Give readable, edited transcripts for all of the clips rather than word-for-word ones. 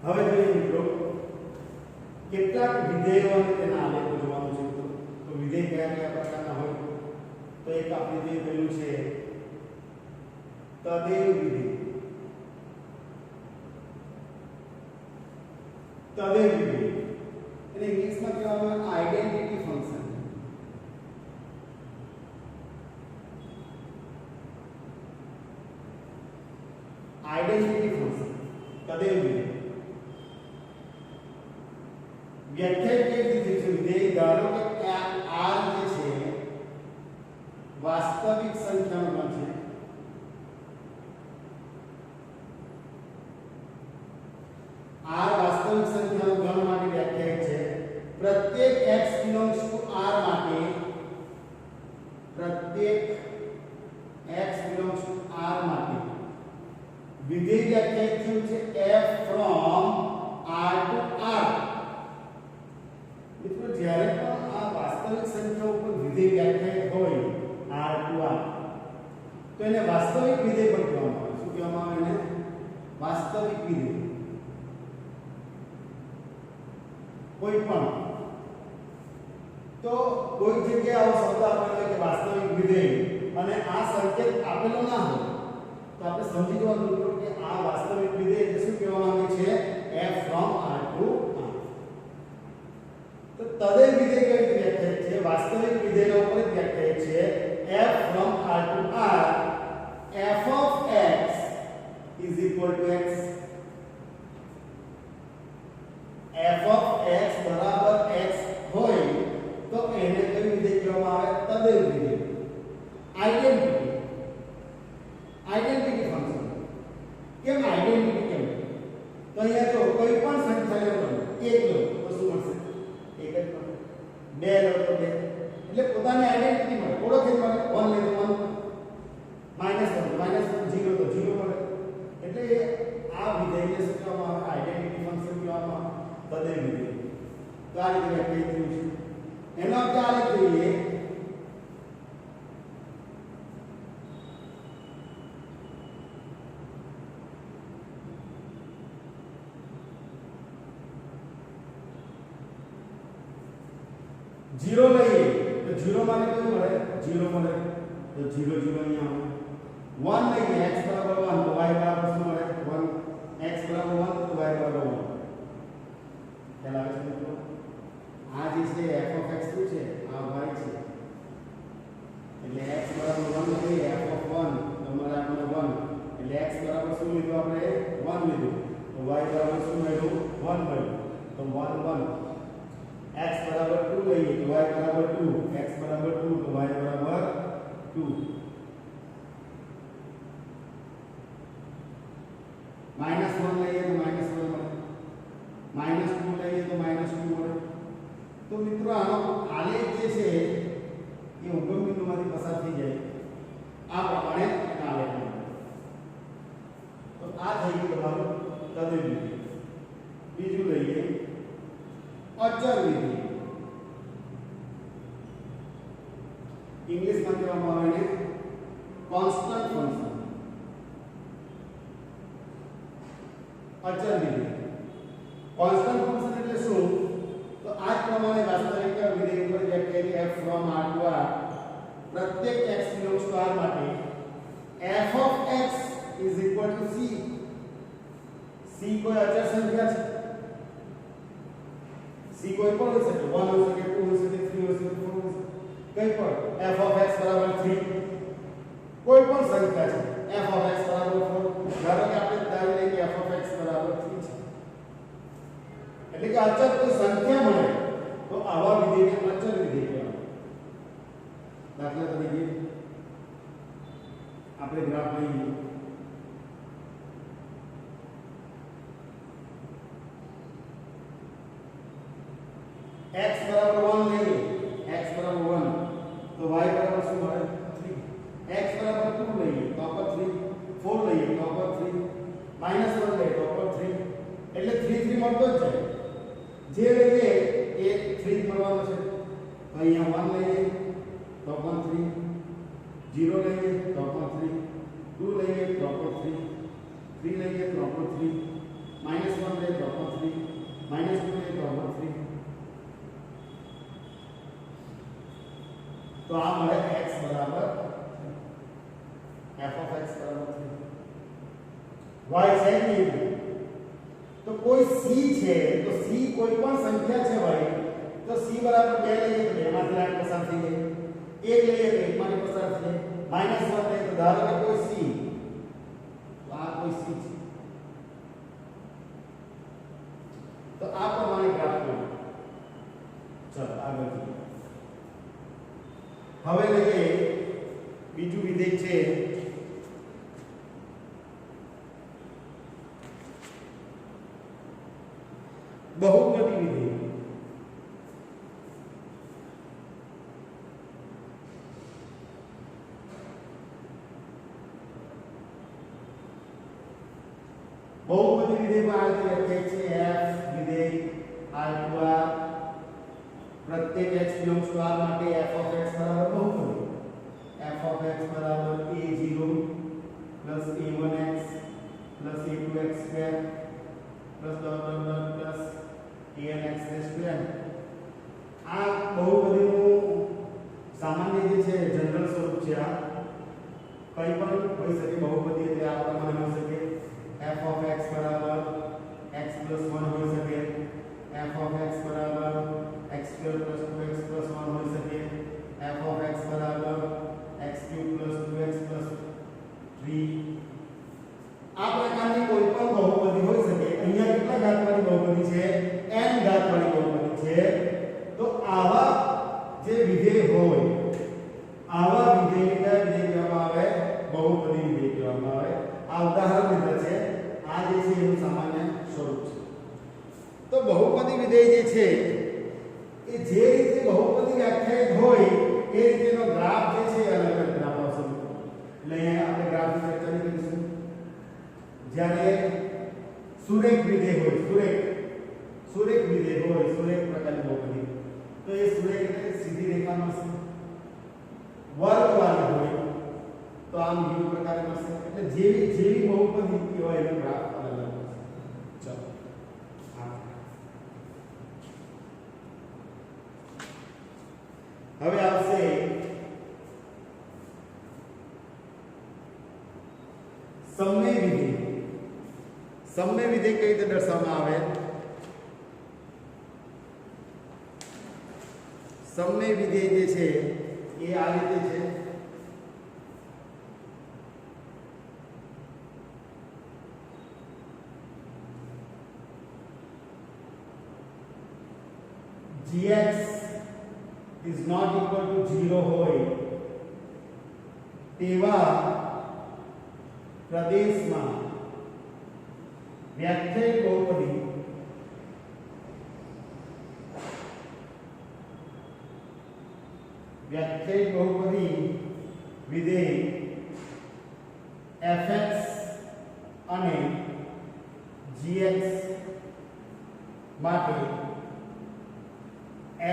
હવે જોઈએ મિત્રો કેટલાક વિધેયો અને તેના આલેખો જોવાનું છે મિત્રો. તો વિધેય કયા કયા પ્રકારના હોય તો એક આપણે જે પેલું છે તદેવ વિધેય. તદેવ વિધેય એને ઇંગ્લિશમાં કહેવામાં આવે આઇડેન્ટિટી ફંક્શન. આઇડેન્ટિટી ફંક્શન તદેવ વિધેય વ્યાખ્યાયિત કેવી રીતે છે? વિધેય ધારો કે r જે છે વાસ્તવિક સંખ્યાનો ગણ છે. r વાસ્તવિક સંખ્યાનો ગણ માટે વ્યાખ્યાયિત છે. પ્રત્યેક x belongs to r માટે પ્રત્યેક x belongs to r માટે વિધેય વ્યાખ્યાયિત થયું છે f from r to r. મિત્રો જ્યારે પણ આ વાસ્તવિક સંખ્યા ઉપર વિધેય વ્યાખ્યાયિત હોય r to r તો એને વાસ્તવિક વિધેય પણ કહેવામાં આવે. શું કહેવામાં આવે? એને વાસ્તવિક વિધેય. કોઈ પણ તો કોઈ જગ્યાએ આવો શબ્દ આપેલો હોય કે વાસ્તવિક વિધેય અને આ સંકેત આપેલો ના હોય તો આપણે સમજી જવાનું કે આ વાસ્તવિક વિધેય એટલે શું કહેવામાં આવે છે? f from r to r. તો તદેવ વિધેય કઈ રીતે વ્યાખ્યાયિત છે? વાસ્તવિક વિધેયના ઉપર જ વ્યાખ્યાયિત છે. f from r to r f of x is equal to x. f of x બરાબર x હોય તો એને કયું વિધેય કહેવામાં આવે? તદેવ વિધેય. Identity function. કેમ આઇડેન્ટિટી કેમ? તો અહીંયા જો કોઈ પણ સંખ્યા લો, એક લો તો શું મળશે? એક જ મળે. બે લો તો બે. એટલે પોતાની આઇડેન્ટિટી મળે, ઓળખ મળે. 1 લે તો 1, -1 0 તો 0 મળે. એટલે આ વિધેયને શું કહેવામાં આવે? આઇડેન્ટિટી ફંક્શન કહેવામાં આવે. તદેવ વિધેય. તો આ રીતે વ્યાખ્યાયિત થયું છે. એનો અર્થ આ રીતે જોઈએ जीरो લઈએ તો 0 માટે કયું મળે? 0 મળે. તો 0 0 અહીંયા આવે. 1 લઈએ x બરાબર 1 તો y બરાબર શું મળે? 1. x બરાબર 1 તો y બરાબર 1. ખ્યાલ આવે છે મિત્રો? આ જે છે f of x શું છે? આ y છે. એટલે x બરાબર 1 લઈએ f of 1 તો મળે આપણે 1. એટલે x બરાબર શું લીધું આપણે? 1 લીધું. તો y બરાબર શું મળ્યું? 1 મળ્યું. તો 1 1. x बराबर 2 લઈએ તો y बराबर 2. x बराबर 2 તો y बराबर 2. -1 લઈએ તો -1 મળે. -2 લઈએ તો -2 મળે. તો મિત્રો આનો આલેખ જે છે એ ઉગમ બિંદુમાંથી પસાર થઈ જાય આ પ્રમાણે આલેખ મળે. તો આ થઈ ગયું તમારું તદેવ વિધેય. બીજું લઈએ અચળ વિધેય. ઇંગ્લિશમાં કહેવામાં આવે ને કોન્સ્ટન્ટ ફંક્શન. અચળ વિધેય. કોન્સ્ટન્ટ ફંક્શન એટલે શું? તો આ જ પ્રમાણે વાસ્તવિક વિધેય ઉપર વ્યાખ્યાયિત f from r to r પ્રત્યેક x belongs to r માટે f of x is equal to c. c કોઈ અચળ સંખ્યા છે? c કોઈ પણ હોઈ શકે. 1 હોઈ શકે, 2 હોઈ શકે, 3 હોઈ શકે, 4 હોઈ શકે. કઈ પણ f of x બરાબર 3 કોઈ પણ સંખ્યા છે. f of x બરાબર 4. ધારો કે આપણે ધારી લઈએ કે f of x બરાબર 3 છે. એટલે કે અચળ કોઈ સંખ્યા મળે તો આવા વિધેયને અચળ વિધેય કહેવાય. દાખલા તરીકે આપણે ગ્રાફ લઈએ. x બરાબર 1 લઈએ. x બરાબર 1 તો y બરાબર શું મળે? 3. x બરાબર 2 લઈએ તો ઉપર 3. 4 લઈએ તો ઉપર 3. -1 લઈએ તો ઉપર 3. એટલે 3 3 મળતો જ જાય. જે લઈએ એ 3 મળવાનો છે. તો અહીંયા 1 લઈએ તો પણ 3. 0 લઈએ તો પણ 3. 2 લઈએ તો પણ 3. 3 લઈએ તો પણ 3. -1 લઈએ તો y છે નહીં તો કોઈ c છે તો c કોઈ પણ સંખ્યા છે ભાઈ તો c બરાબર 2 લઈએ તો એમાંથી લાઈન પસાર થઈ જાય 1 લઈએ તો 1 માંથી પસાર થઈ જાય -1 લઈએ તો ધારો કે કોઈ c તો આ કોઈ c છે તો આ પ્રમાણે ગ્રાફ દોરો ચલો આગળ હવે લઈએ બીજું વિધેય છે बहुपदी विधेय बहुपदी विधेय में आज लखे छे f विधेय r2r प्रत्येक x बिलोंग्स टू r માટે f of x બરાબર बहुपदी f of x બરાબર a0 plus a1x plus a2x square plus plus anx square આ બહુપદીનું સામાન્ય જે છે જનરલ સ્વરૂપ છે આ કંઈ પણ હોઈ શકે બહુપદી એટલે આ પ્રમાણે હોઈ શકે f of x બરાબર x + 1 હોઈ શકે f of x બરાબર x2 + 2x + 1 હોઈ શકે f of x બરાબર x3 + 2x + 3 આ પ્રકારની કોઈ પણ બહુપદી હોઈ શકે અહીંયા કેટલા ઘાતવાળી બહુપદી છે n ઘાતવાળી બહુપદી છે તો આવા જે વિધેય હોય આવા વિધેયને વિધેય કહેવામાં આવે બહુપદી વિધેય કહેવામાં આવે આ ઉદાહરણ લીધા છે આ જે છે એનું સામાન્ય સ્વરૂપ છે તો બહુપદી વિધેય જે છે એ જે રીતે બહુપદી વ્યાખ્યાયિત હોય એ રીતેનો ગ્રાફ જે છે અલગ અલગ ગ્રાફ આવશે એટલે આપણે ગ્રાફની ચર્ચા કરીશું જ્યારે સુરેખ વિધેય હોય સુરેખ વિધેય હોય સુરેખ પ્રકારની બહુપદી તો એ સુરેખ એટલે સીધી રેખા મળશે વર્ગવાળી હોય તો આમ u પ્રકારે મળશે એટલે જેવી બહુપદી કહેવાય એનો ગ્રાફ અલગ અલગ હશે ચલો હવે આવશે સમય વિધેય સમય વિધેય કઈ રીતે દર્શાવવામાં આવે સમય વિધેય જે છે એ આ રીતે છે gx is not equal to 0 હોય તેવા પ્રદેશમાં વ્યાખ્યાયિત બહુપદી વિધેય fx અને gx માટે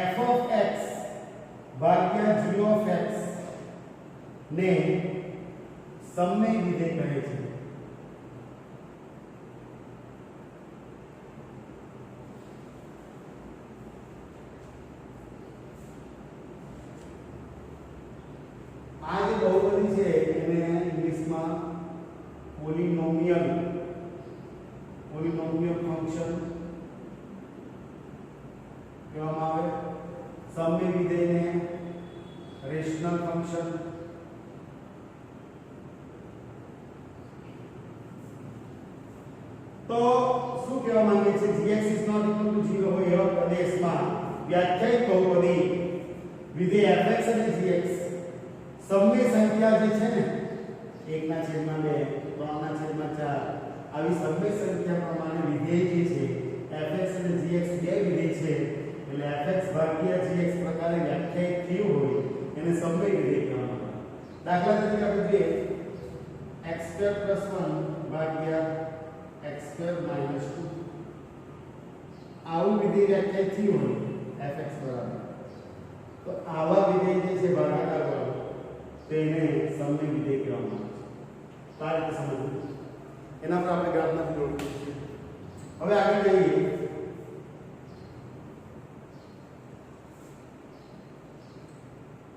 f of x ભાગ્યા g of x ને સમય વિધેય કહે છે આ જે બહુપદી છે એને ઇંગ્લિશમાં પોલિનોમિયલ ફંક્શન કહેવામાં આવે સમય વિધેયને રેશનલ ફંક્શન તો શું કહેવા માંગે છે gx is not equal to 0 હોય એવા પ્રદેશમાં વ્યાખ્યાયિત બહુપદી વિધેય fx અને gx સમય સંખ્યા જે છે ને 1/2 3/4 આવી સમય સંખ્યા પ્રમાણે વિધેય જે છે fx અને gx બે વિધેય છે એટલે fx ભાગ્યા gx પ્રકારે વ્યાખ્યાયિત થયું હોય એને સમય વિધેય કહેવામાં આવે દાખલા તરીકે આપણે જોઈએ x2 + 1 ભાગ્યા x2 - 2 આવું વિધેય વ્યાખ્યાયિત થયું હોય fx બરાબર તો આવા વિધેય જે છે ભાગાકાર વાળું તેને સમય વિધેય કહેવામાં આવે છે આ રીતે સમજવું એના પર આપણે ગ્રાફ નથી દોરવું હવે આગળ જઈએ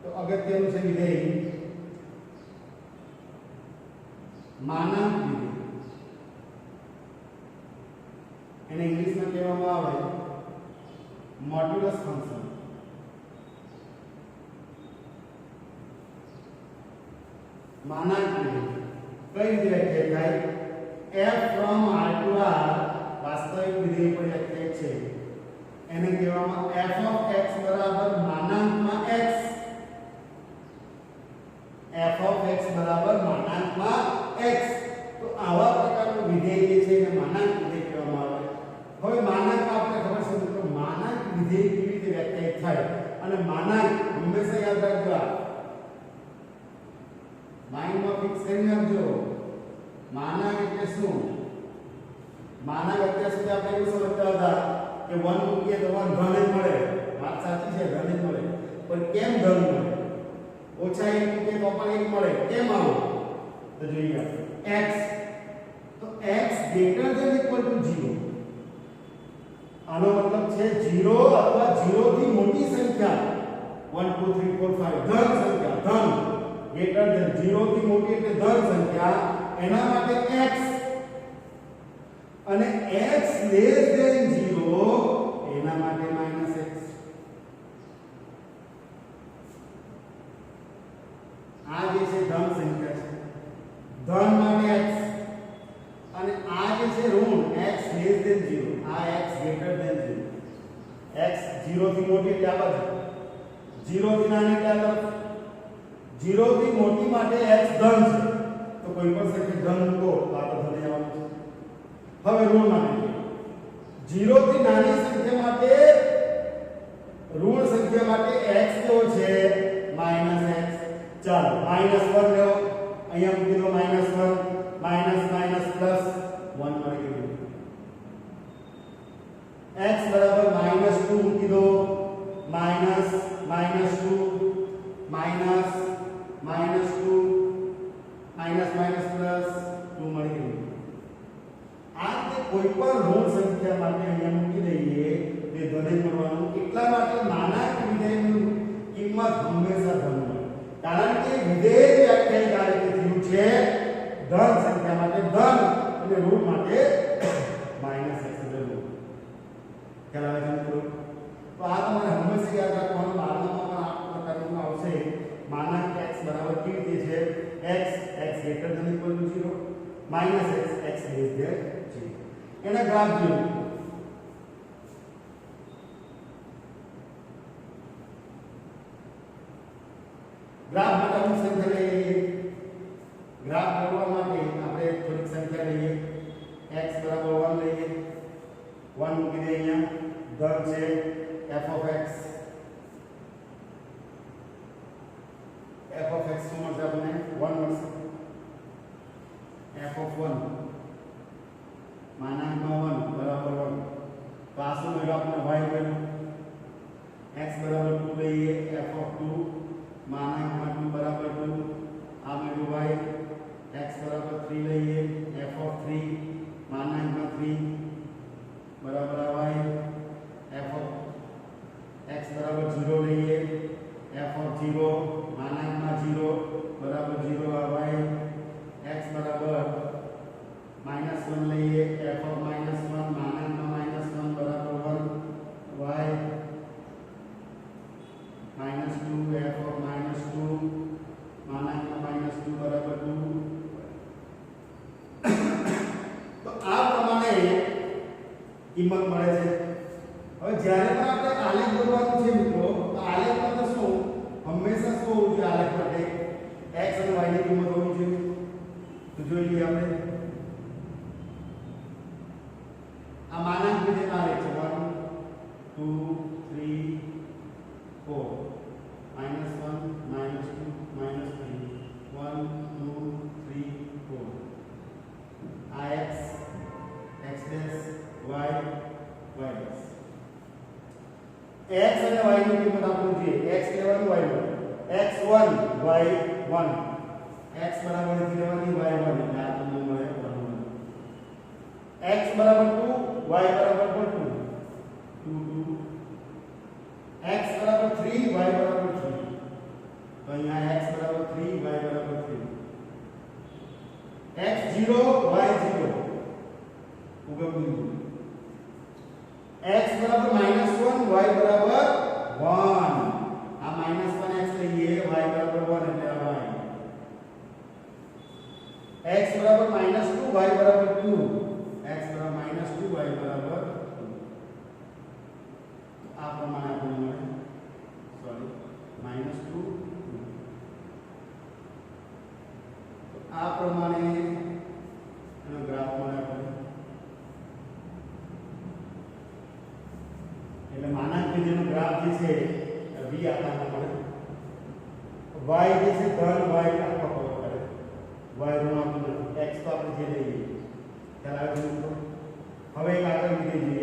તો અગત્યનું છે વિધેય માનાંક વિધેય એને ઇંગ્લિશમાં કહેવામાં આવે મોડ્યુલસ ફંક્શન. માનાંક વિધેય કઈ રીતે વ્યાખ્યાયિત થાય? f from r to r વાસ્તવિક વિધેય પર વ્યાખ્યાયિત છે. એને કહેવામાં f of x બરાબર માનાંકમાં x. f of x બરાબર માનાંકમાં x. તો આવા પ્રકારનું વિધેય જે છે એને માનાંક વિધેય કહેવામાં આવે. હવે માનાંક આપણે ખબર છે મિત્રો, માનાંક વિધેય કેવી રીતે વ્યાખ્યાયિત થાય અને માનાંક હંમેશા યાદ રાખજો, આ માઇન્ડમાં ફિક્સ કરી નાખજો. માનાંક એટલે શું? માનાંક અત્યાર સુધી આપણે એવું સમજતા હતા કે 1 મૂકીએ તો 1 ધન જ મળે. વાત સાચી છે, ધન જ મળે. પણ કેમ ધન મળે? ઓછા 1 મૂકીએ તો પણ 1 મળે. કેમ આવું? તો જોઈએ x. તો x greater than equal to 0. આનો મતલબ છે 0 અથવા 0 થી મોટી સંખ્યા 1 2 3 4 5 ધન સંખ્યા, ધન greater than 0 થી મોટી એટલે ધન સંખ્યા, એના માટે x. અને x less than 0 એના માટે -x. આ જે છે ધન સંખ્યા છે, ધન માટે x. અને આ જે છે ઋણ x less than 0, આ x greater than 0. x 0 થી મોટી એટલે આ બાજુ, 0 થી નાની એટલે આ તરફ. 0 થી મોટી માટે x ધન છે, તો કોઈ પણ સંખ્યા ધન મૂકો તો આ તો ધન આવવાનું છે. હવે ઋણ માટે 0 થી નાની સંખ્યા માટે, ઋણ સંખ્યા માટે x કેવો છે? -x. ચાલો -1 લેવો, અહીંયા મૂકી દો -1, માઈનસ માઈનસ પ્લસ 1 મળી ગયું. x બરાબર -2 મૂકી દો, minus -2 minus -2 minus minus plus 2 મળી ગયું. આ રીતે કોઈ પણ ઋણ સંખ્યા માટે અહીંયા મૂકી દઈએ તે ધન મળવાનું. એટલા માટે માનાંક વિધેયની કિંમત હંમેશા ધન હોય, કારણ કે વિધેય વ્યાખ્યાયિત આ રીતે થયું છે ધન સંખ્યા માટે ધન અને ઋણ માટે -x એટલે ઋણ. ખ્યાલ આવે છે મિત્રો? તો આ તમારે હંમેશા યાદ રાખવાનું. 12માં પણ આ પ્રકારનું આવશે. માનાંક x બરાબર કેવી રીતે છે? x greater than equal to 0, -x less than 0. એના ગ્રાફ જોઈએ. ગ્રાફ માટે અમુક સંખ્યા લઈ લઈએ. ગ્રાફ દોરવા માટે આપણે થોડીક સંખ્યા લઈએ. x બરાબર 1 લઈએ, 1 મૂકી દઈએ. અહીંયા ધન છે f of x. f of x શું મળશે આપણને? 1 મળશે. f of 1 માનાંકમાં 1 બરાબર 1. તો આ શું મળ્યું આપણને? y મળ્યું. x બરાબર 2 લઈએ, f of 2 માનાંકમાં 2 બરાબર 2, આ મળ્યું y. x બરાબર 3 લઈએ, f of 3 માનાંકમાં 3 બરાબર y. f of x બરાબર 0 લઈએ, f of 0 માનાંકમાં 0 બરાબર 0 આ y. x બરાબર -1 લઈએ, f of -1 માનાંકમાં -1 બરાબર 1 y. -2 f of -2 માનાંકમાં -2 બરાબર 2. તો આ પ્રમાણે કિંમત મળે છે. હવે જ્યારે પણ આપણે આલેખ દોરવાનું છે મિત્રો, તો આલેખમાં તો શું હંમેશા શું હોવું જોઈએ? આલેખ માટે x અને y ની કિંમત હોવી જોઈએ. તો જોઈ લઈએ આપણે. આ માનાંક વિધેયનો આલેખ છે. 1 2 3 4 -1 -2 -3 1 2 3 4. આ x dash y dash. x અને y ની કિંમત આપણે જોઈએ. x લેવાનું, y લેવાનું. x1 y1, x બરાબર લેવાની, y1 એટલે આ તમને મળે 1. x બરાબર 2 y બરાબર 2 2 2. x બરાબર 3 y બરાબર 3. તો અહીંયા x બરાબર 3 y બરાબર 3. x0 y0 ઉગમ બિંદુ. x બરાબર -1 y બરાબર 1 આ -1x લઈએ y બરાબર 1 એટલે આ y x બરાબર -2 y બરાબર 2 x બરાબર -2 y બરાબર 2 આ પ્રમાણે આપણે મળે સોરી -2 આ પ્રમાણે એનો ગ્રાફ મળે આપણે એટલે માનાંક જેનો ગ્રાફ જે છે v આકારમાં મળે y જે છે ધન y આખો પડે y ઋણાત્મક x તો આપણે જે લઈએ ખ્યાલ આવે છે મિત્રો હવે એક આગળ વિધેય